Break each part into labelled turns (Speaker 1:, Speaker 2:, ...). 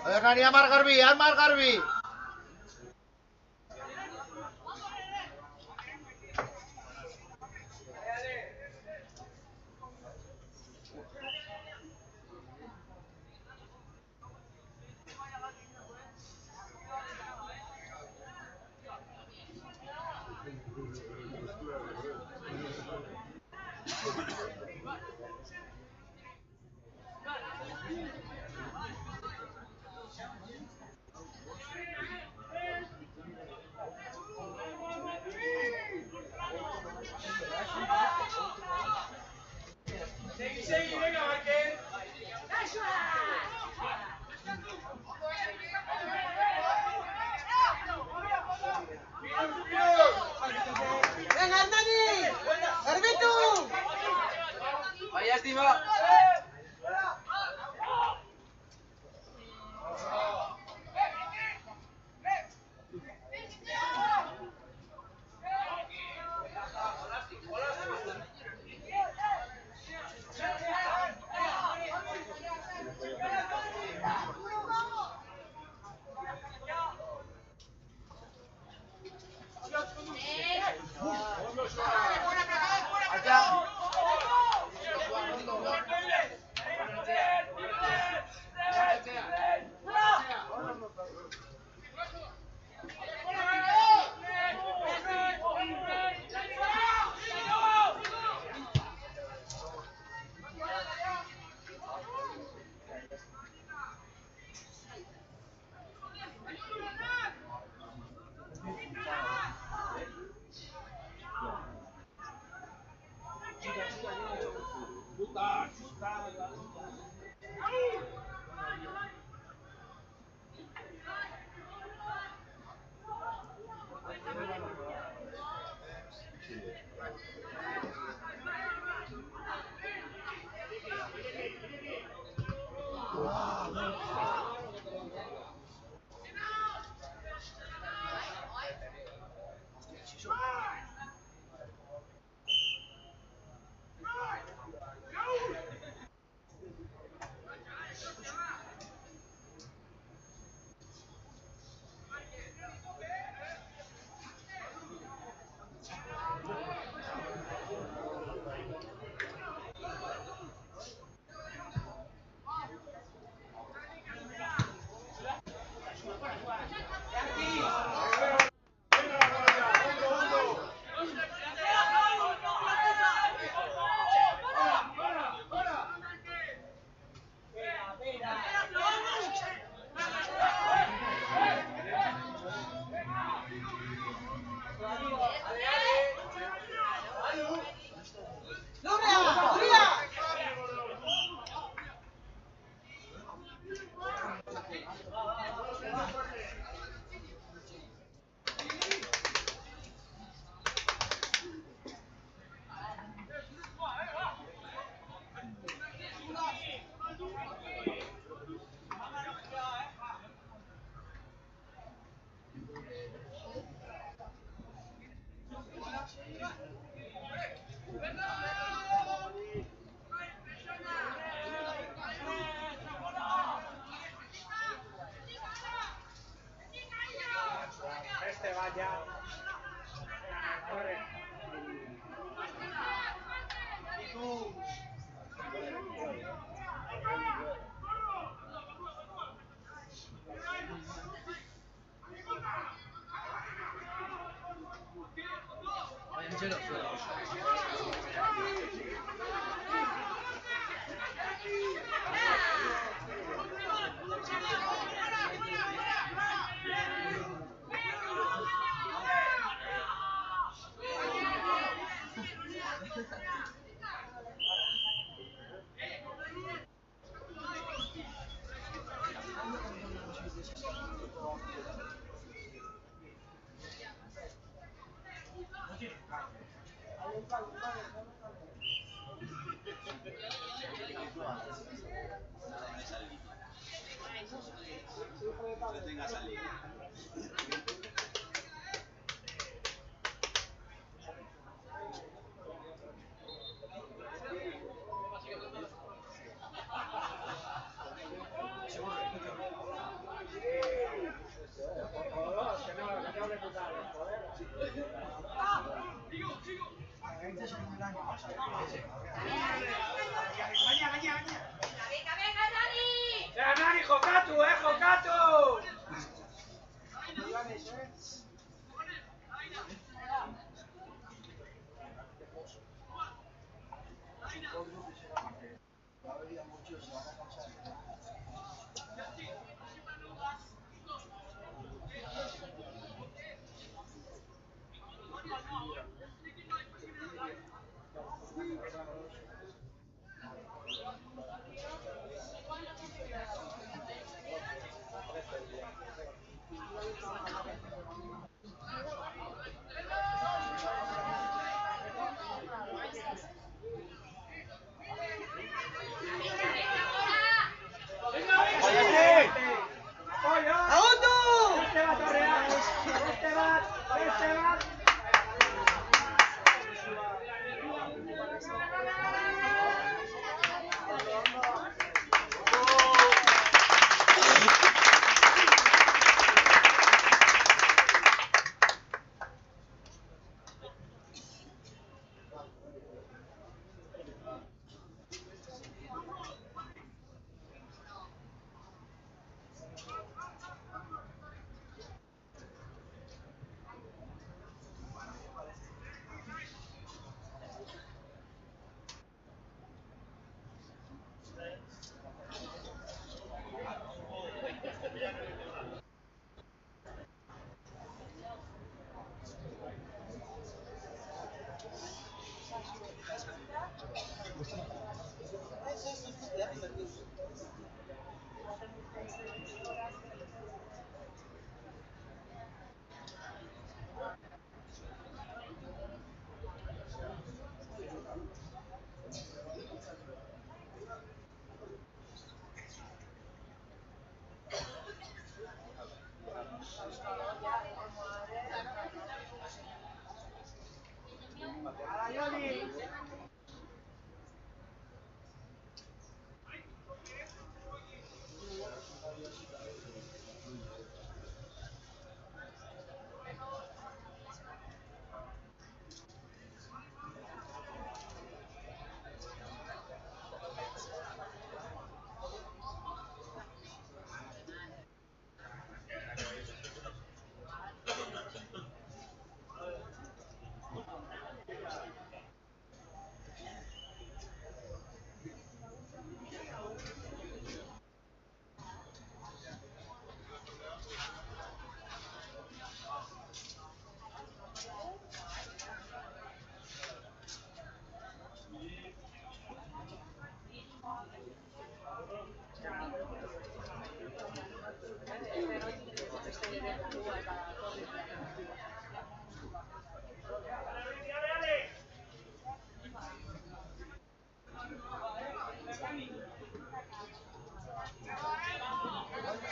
Speaker 1: A ver, Nani, Amar Garbi.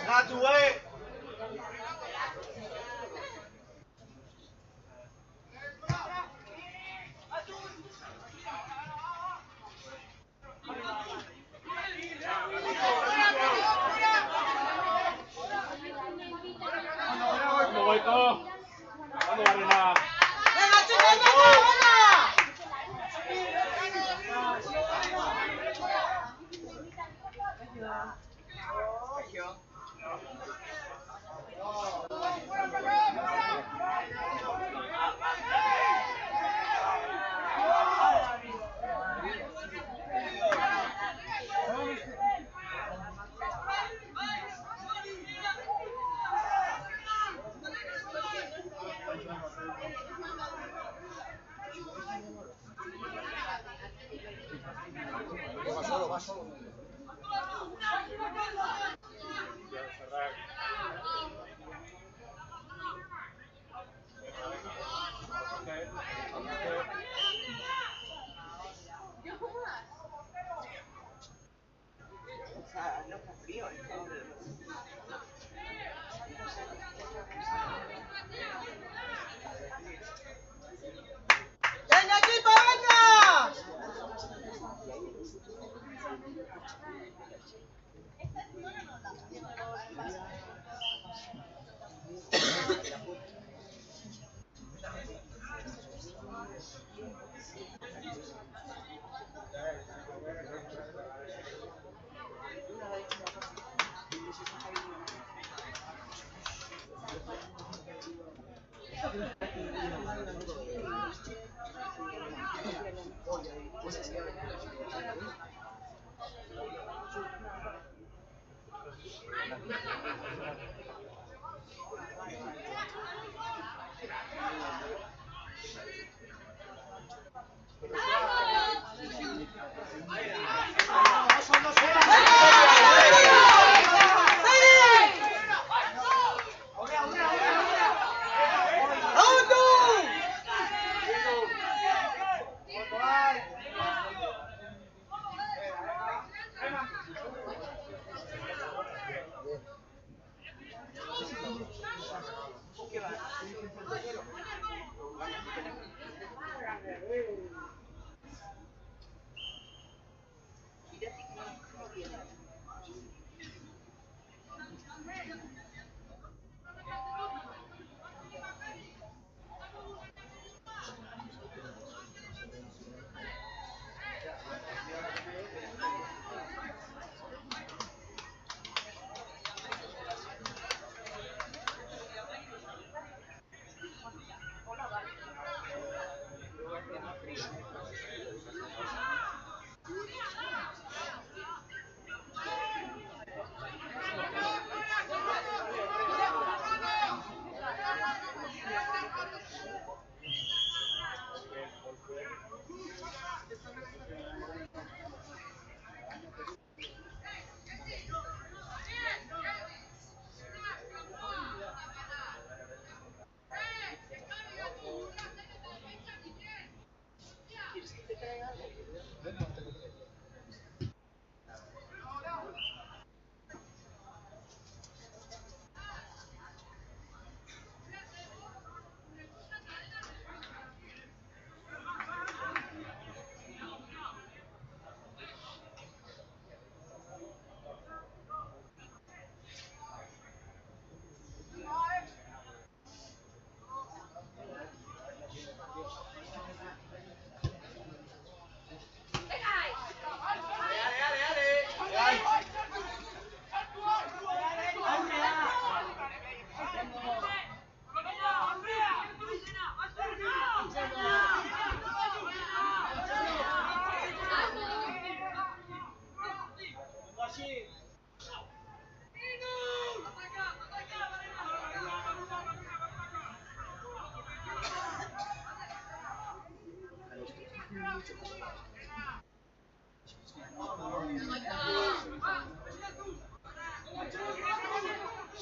Speaker 1: Graduate.
Speaker 2: Ano ba ito? Ano rin na?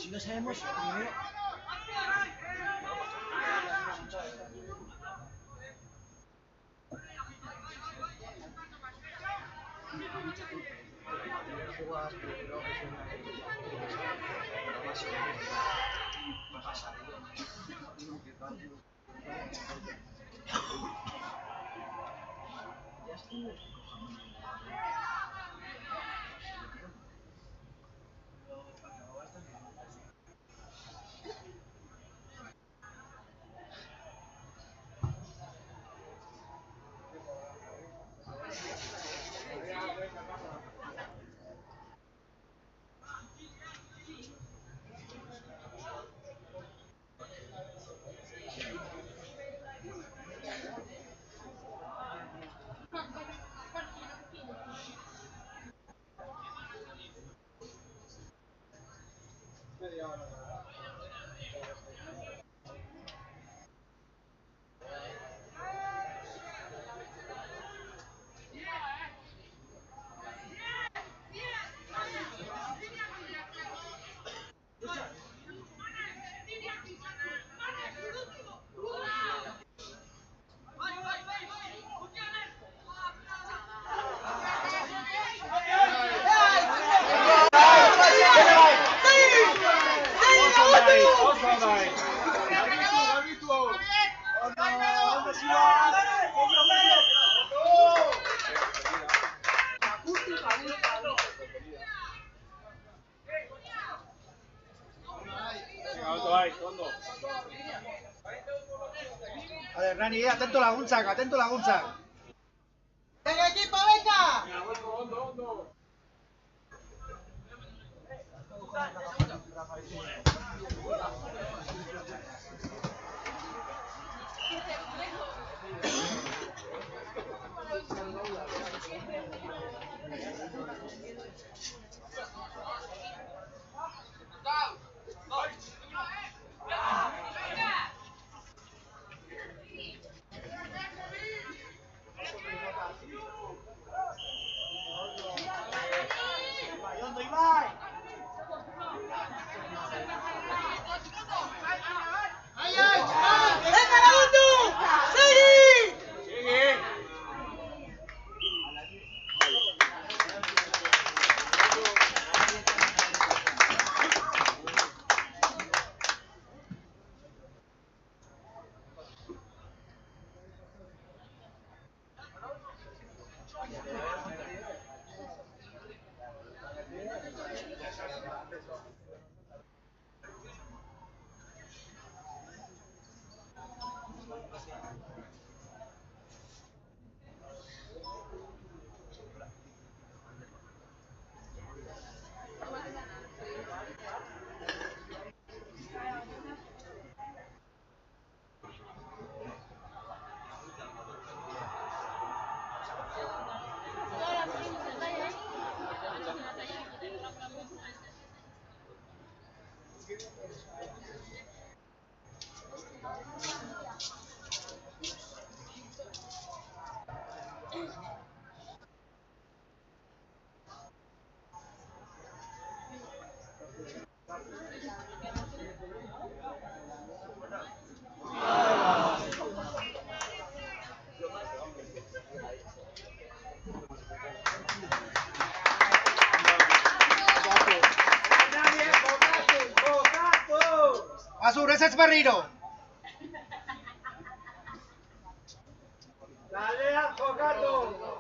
Speaker 3: Si no sabemos primero.
Speaker 1: A ver, Rani, atento a la guncha, atento a la guncha.
Speaker 4: ¡Venga, equipo, venga!
Speaker 1: Azur, ese es Barriro.
Speaker 4: ¡Dale a Jocato!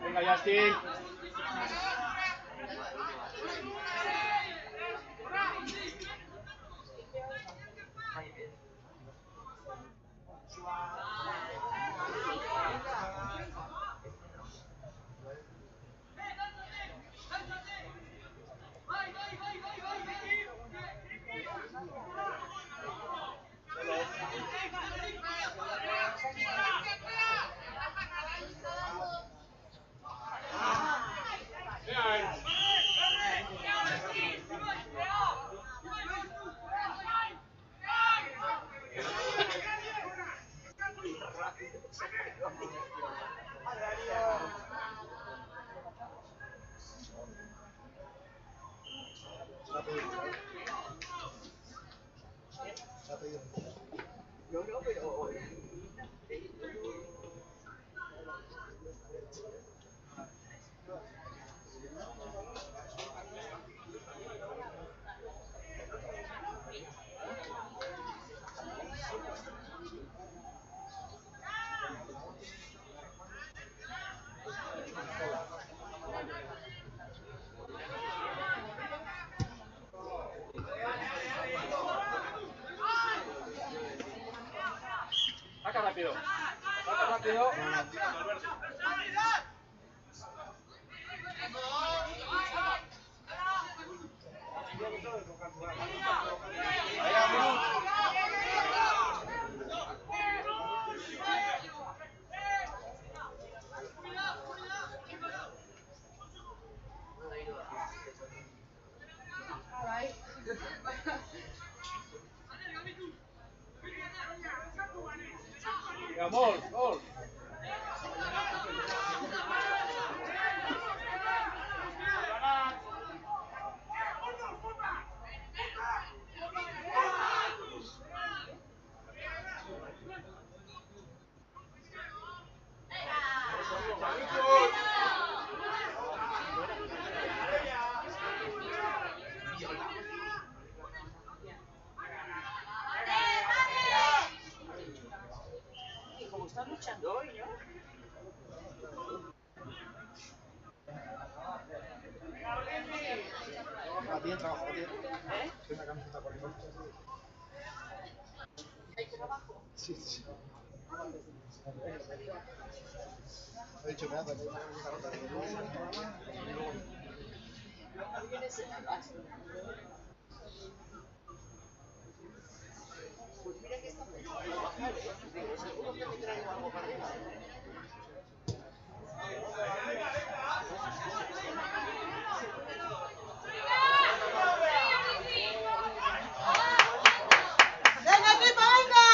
Speaker 2: Venga, Justin. Saca rápido. Saca rápido. Yeah, ball, ball.
Speaker 3: Como están luchando hoy, ¿no?
Speaker 1: Bien trabajo, bien.
Speaker 3: ¿Eh?
Speaker 1: Tiene una camiseta por ahí.
Speaker 3: ¿Hay trabajo?
Speaker 1: Sí, sí. He dicho que nada, que hay una camiseta rota.
Speaker 3: ¿Vienes en la base? Pues mira que está pensando trabajar, ¿eh? Digo, seguro que me traigo algo para arriba.
Speaker 4: ¡Venga, equipo, venga!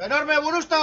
Speaker 1: ¡Enorme, Burusto!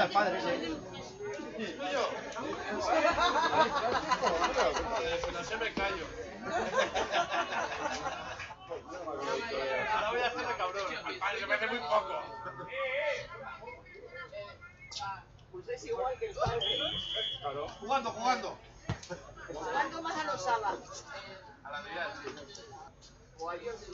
Speaker 1: al padre ese.
Speaker 3: No se me callo. Ahora voy a hacerle cabrón. Al padre se me hace muy poco.
Speaker 4: Pues es igual que el padre.
Speaker 3: Claro.
Speaker 1: Jugando, jugando.
Speaker 4: ¿Cuánto más a los sábados?
Speaker 3: A la Adrián, sí.
Speaker 4: O ayer sí.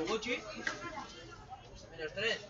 Speaker 5: Gucci. Menos 3.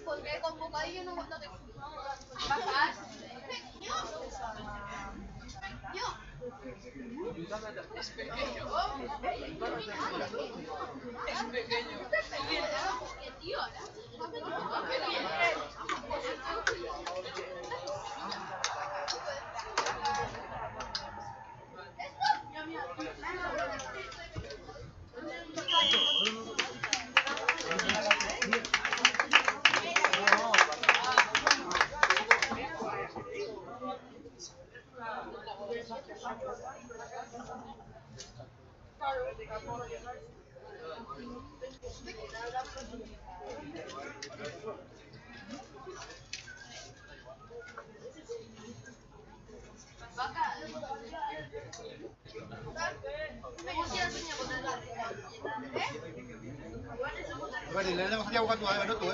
Speaker 6: Porque con bocadillo no te ¿Papás? Es pequeño. Es pequeño. Tío,
Speaker 1: A ver, le damos a jugando a ver, no tú,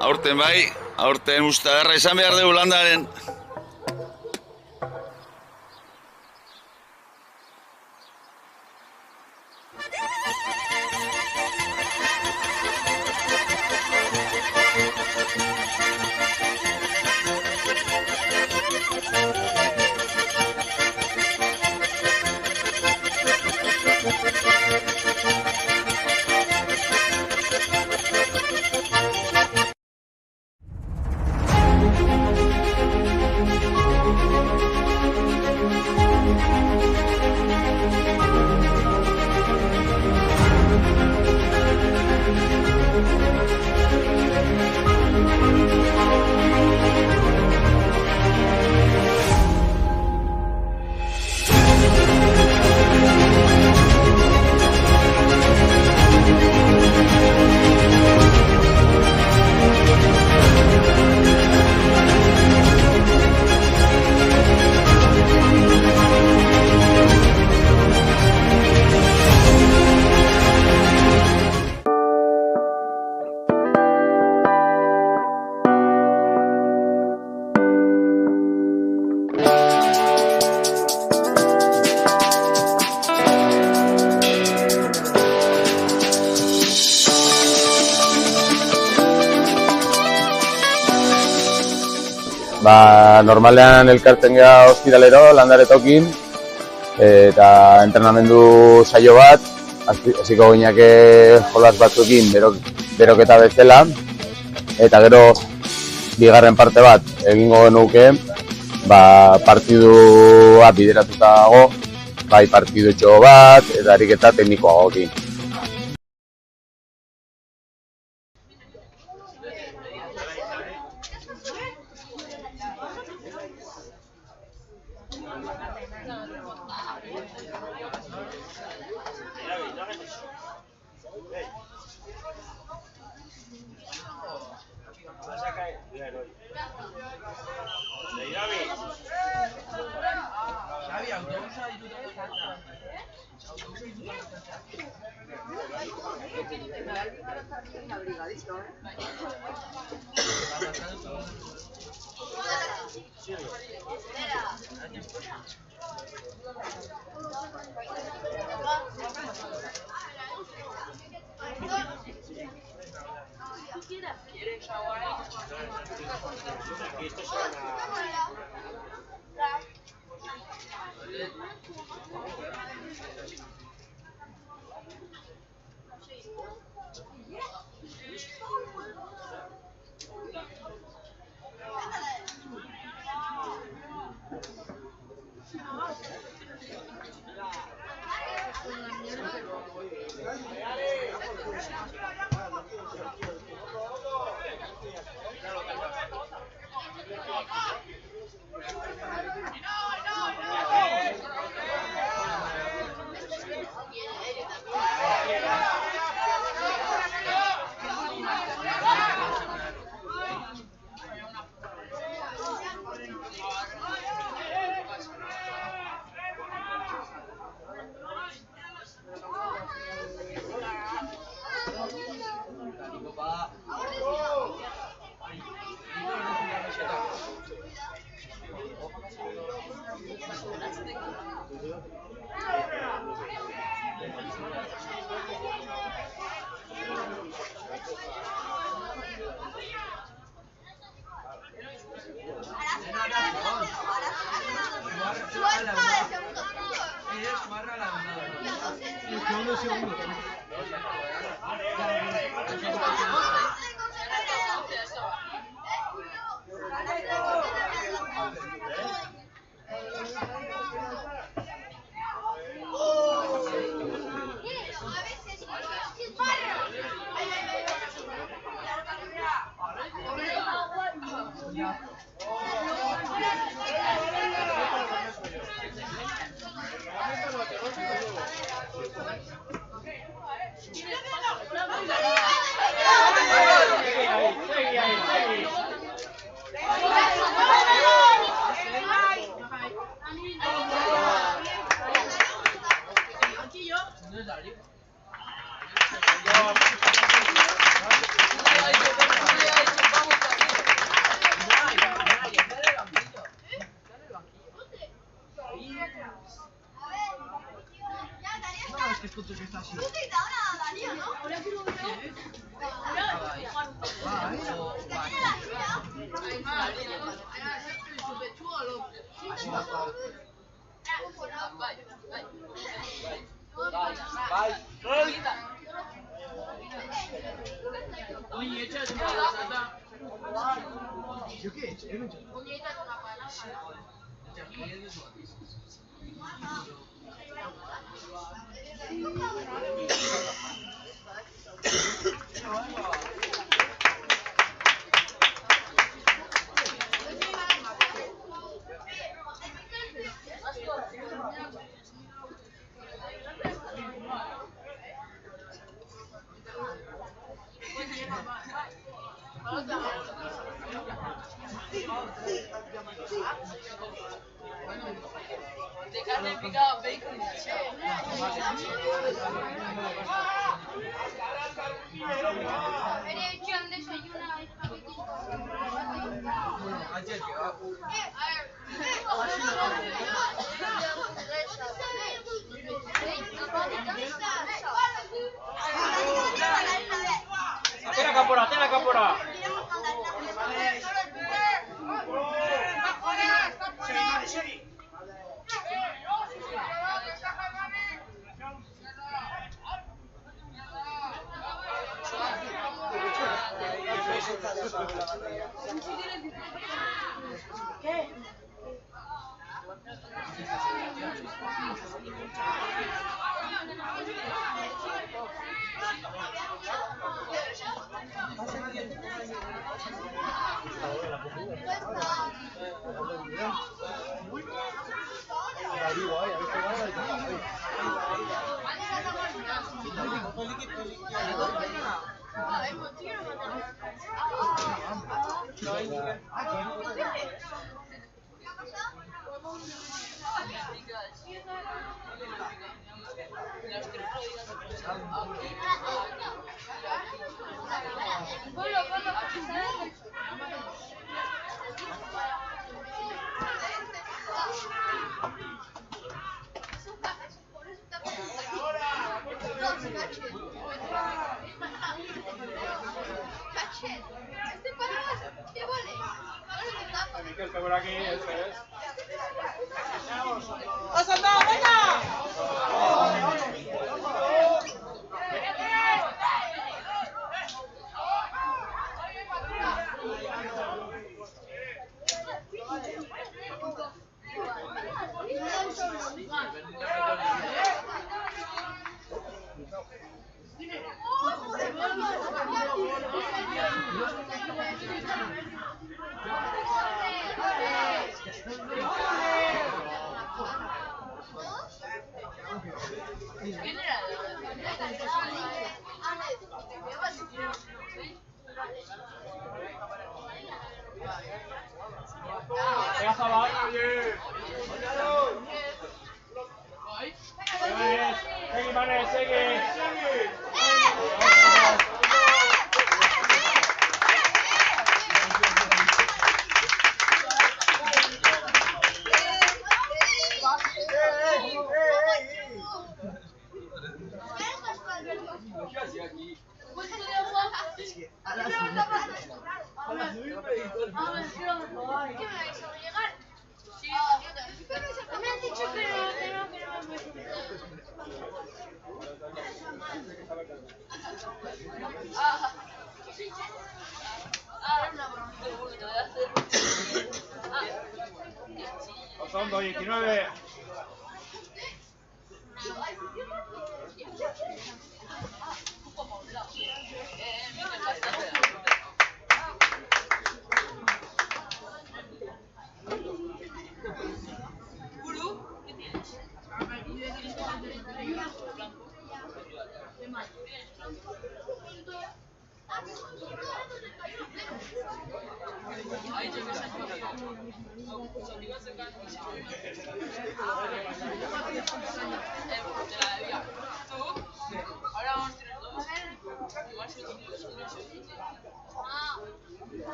Speaker 7: Aurten bai, aurten ustagarra izan behar dugu landaren.
Speaker 8: Normalean elkartzen gara ospitalero, landaretokin, eta entrenamendu saio bat, hasiko gineake jolas batzuekin beroketa bezala, eta gero bigarren parte bat egingo genuke, partidua bideratuta dago, bai partidutxo bat, eta ariketa teknikoagokin.
Speaker 6: De carne picada, bacon.
Speaker 2: Atera kapora! Miquel, que por aquí, eso es.
Speaker 5: ¡Ha saltado, venga!
Speaker 2: Venga, Zabal, oye. Segui, Mané, segui. Osondo, 19.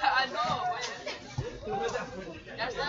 Speaker 6: Ah, no, ya está.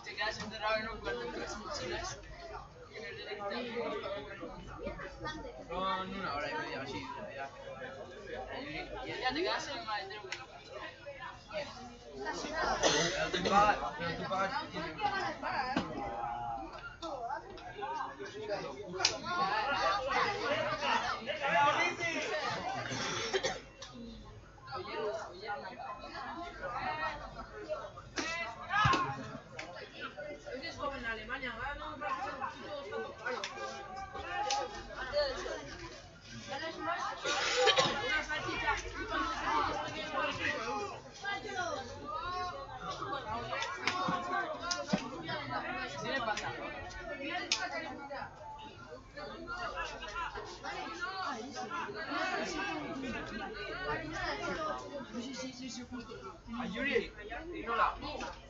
Speaker 6: Te quedas encerrado en un cuarto con las mochilas.
Speaker 4: No, en una hora y media así, ya.
Speaker 6: Ya te quedas en el maletero.
Speaker 4: Pero tú pagas y tienes.
Speaker 5: Es como en Alemania, ¿no? Una salchicha.
Speaker 6: ¿Qué le pasa?
Speaker 4: A Yuri, nola?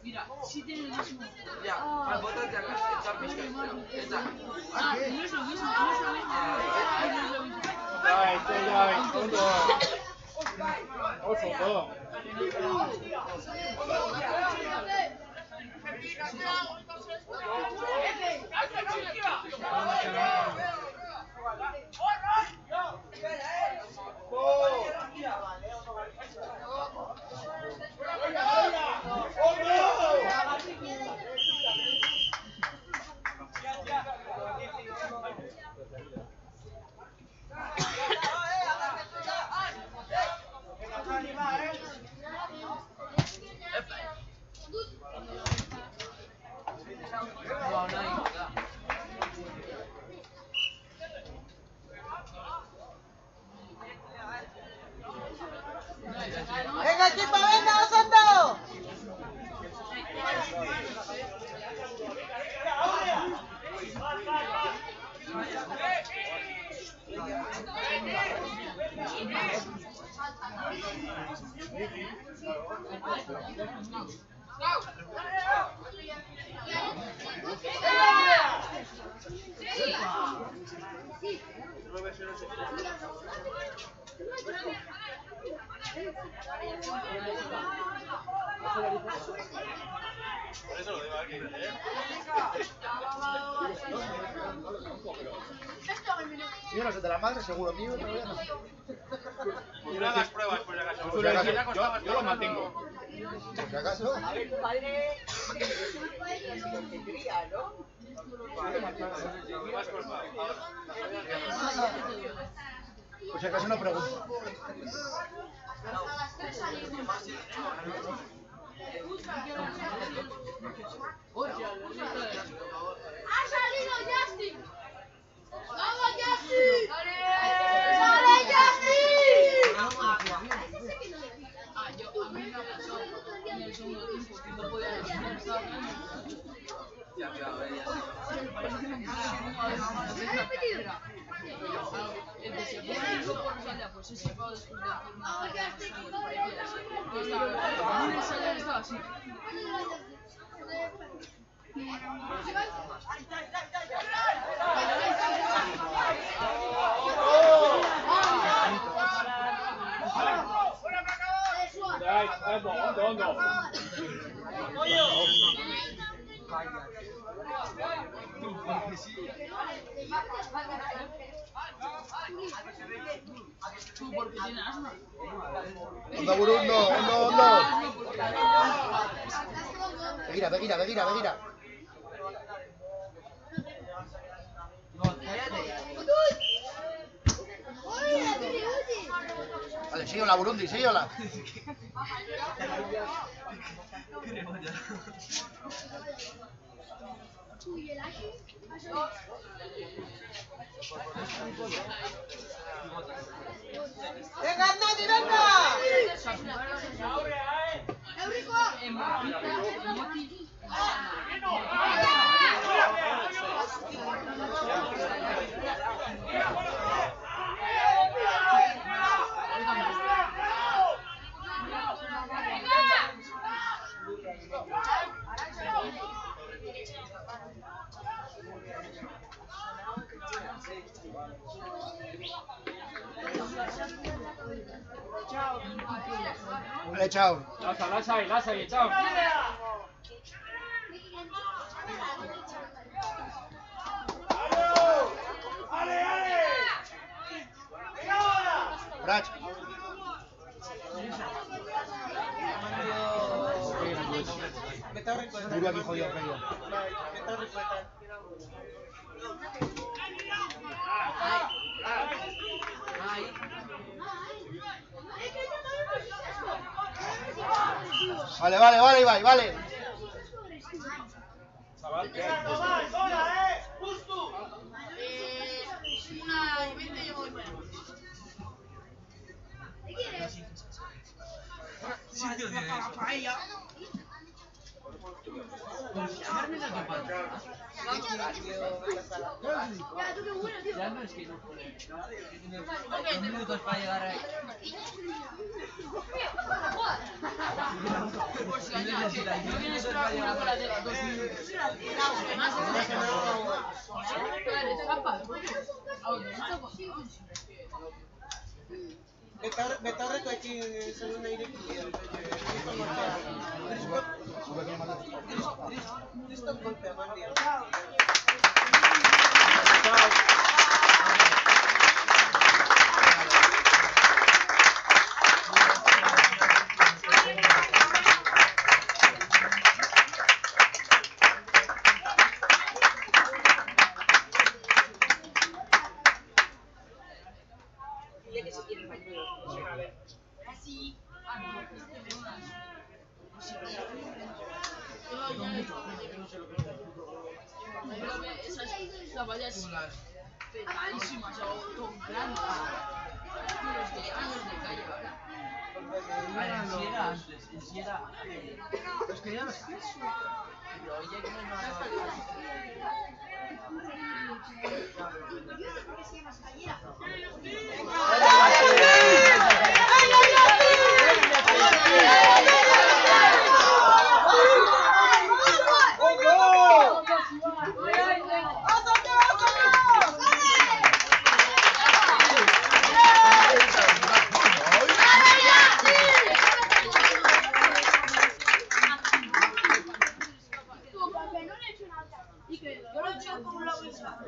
Speaker 6: Mira, sí tiene el mismo.
Speaker 4: Ya, botate acá, echa pizca. Echa.
Speaker 6: Ah, no es lo mismo, no es lo mismo. No es lo mismo.
Speaker 2: Ya, todo. Oso, todo.
Speaker 4: No, no hay nada.
Speaker 5: Venga, chico, venga, Osando.
Speaker 1: Yo no sé de la madre, seguro mío, pero ya no.
Speaker 2: No hagas pruebas, por si acaso. Yo lo mantengo.
Speaker 1: Por si acaso.
Speaker 4: A ver, tu padre tendría, ¿no?
Speaker 1: Por si acaso no pregunto.
Speaker 9: ¡Ha salido Justin! ¡Vamos, Justin! ¡Sale, Justin!
Speaker 6: Ah, a mí me ha pasado en el segundo tiempo que no podía estar. El que se pone el grupo no salía, pues ese pavo después de hacer una tarea en el salón estaba así.
Speaker 2: Hondo.
Speaker 6: Tú porque tienes asma.
Speaker 1: Onda, Burundo, onda. Begira. Vale, síguela, Burundi, síguela.
Speaker 5: Venga, Nani, venga.
Speaker 1: Echao.
Speaker 2: Lasai, echao.
Speaker 1: Brach. Duro aquí jodido en medio. Vale, Ibai, vale.
Speaker 6: Una y 20 yo voy para allá.
Speaker 9: ¿Qué quieres? Ya, tú qué bueno, tío.
Speaker 4: Ya no es que no puede. Tiene 2 minutos para llegar ahí.
Speaker 6: Por si acaso, no vienes una cola de 2 minutos. Además,
Speaker 5: Betaurrekoekin zenun nahi irekitzen. Kriston golpe eman dio.
Speaker 6: Esas vallas petadísimas, con grandes. Los de años de calle ahora.
Speaker 4: En sí era antes, en sí era... Es que ya no sabes. Pero oye, que no es nada.
Speaker 6: Yo lo he hecho como la bolsa.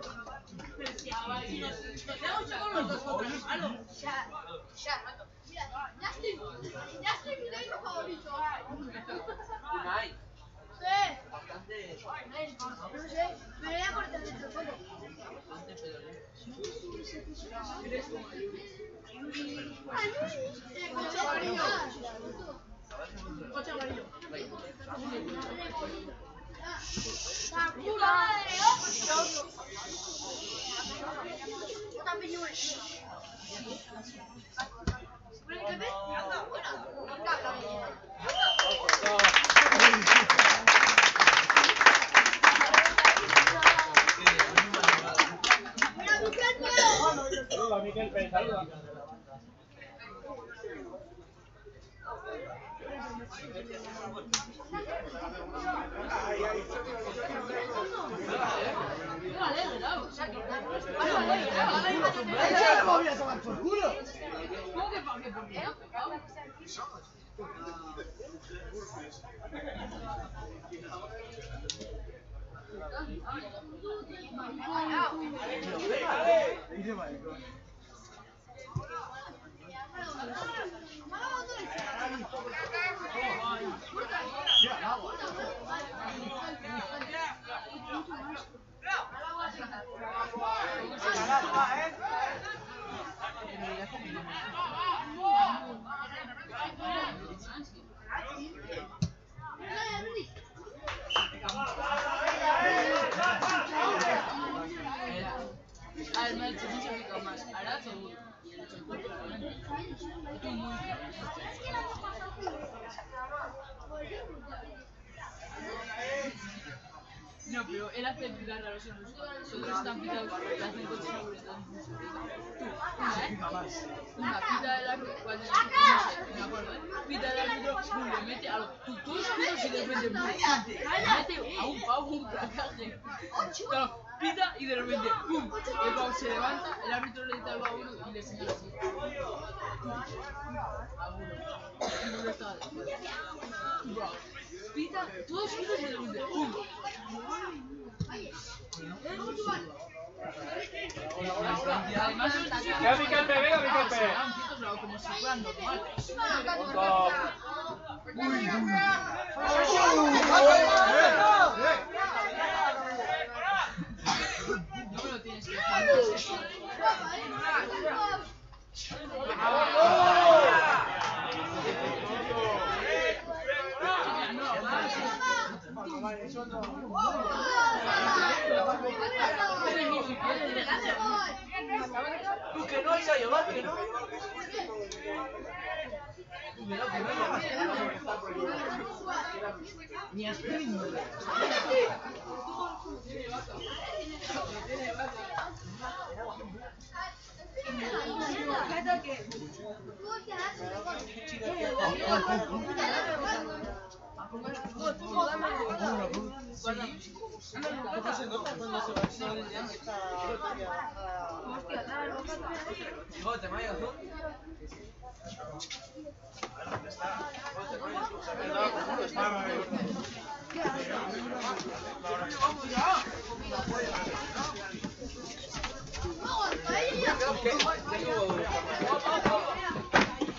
Speaker 6: Pero si nos hemos hecho con los dos contra la mano.
Speaker 9: Ya, mato. Mira, ya estoy mi negro favorito.
Speaker 4: Unai.
Speaker 9: Sí.
Speaker 4: Bastante...
Speaker 9: No sé, me voy a cortar dentro todo.
Speaker 4: Bastante pedorero.
Speaker 9: Coche amarillo.
Speaker 6: Coche amarillo.
Speaker 9: ¡La puta madre! Yo también llevo el... ¿Bueno, qué ves? Bueno, cabrón. ¡Mira, Miquel, tío!
Speaker 2: Saluda, Miquel Pérez, saluda.
Speaker 6: ¿Cómo que para qué? ¿Por qué? A ver, me ha hecho mucho pico más. Ahora seguro. Y el hecho el cuerpo. Estoy muy...
Speaker 4: No, pero él hace pitar raros en los otros están pitados, le hacen coches seguros. Una pita del árbitro, no sé, me acuerdo, pita del árbitro, pum, le mete a los todos pitos y de repente, pum, le mete a un pavo un placaje. Claro, pita y de repente, pum, el pavo se levanta, el árbitro le dice algo a uno y le señala así. A uno. Y uno estaba después. Pita, todos pitos y de repente, pum. Además,
Speaker 2: Venga, Miquelpe, venga, Miquelpe.
Speaker 4: como si fueran normales. No me lo tienes que dejar.
Speaker 3: Tú que no vais a llevar, que no.
Speaker 4: Ni aspirina.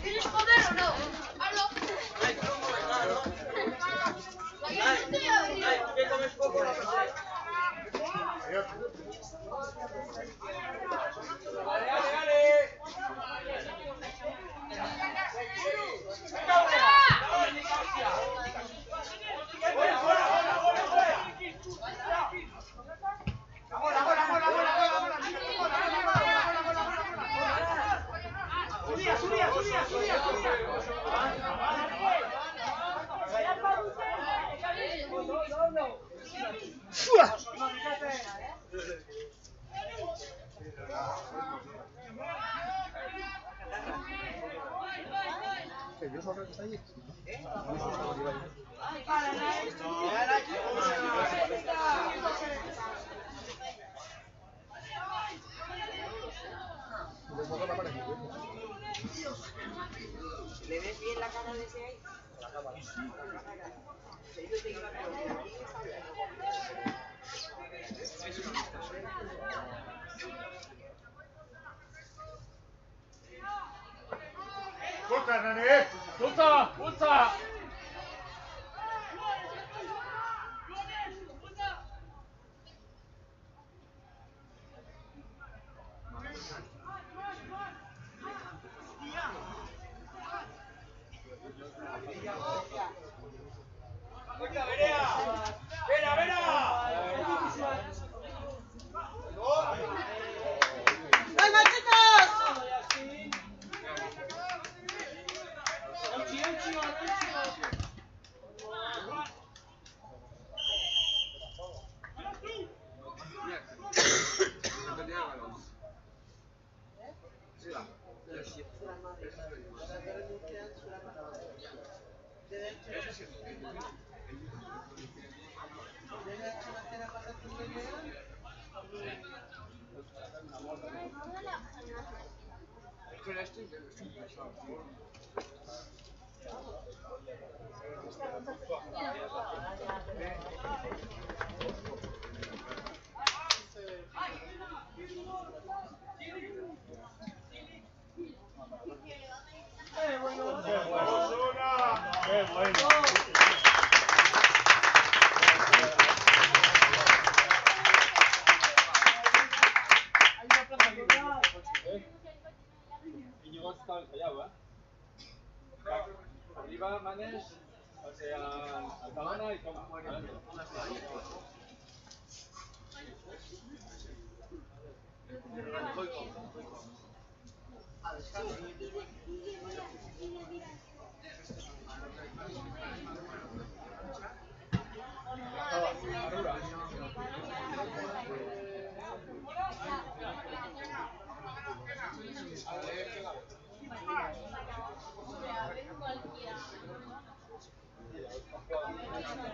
Speaker 9: ¿Quieres comer o no? Hazlo.
Speaker 3: ¿Qué comes poco? ¿Le ves bien la cara de ese ahí? La cámara.
Speaker 2: Punta, nene. Punta, punta.
Speaker 5: ¡Venga, chicos!
Speaker 2: Qué bueno. Íñigo está ensayado, ¿eh? Arriba, Manes, hacia Alcalona y toma. Arriba.
Speaker 1: Arrivederci!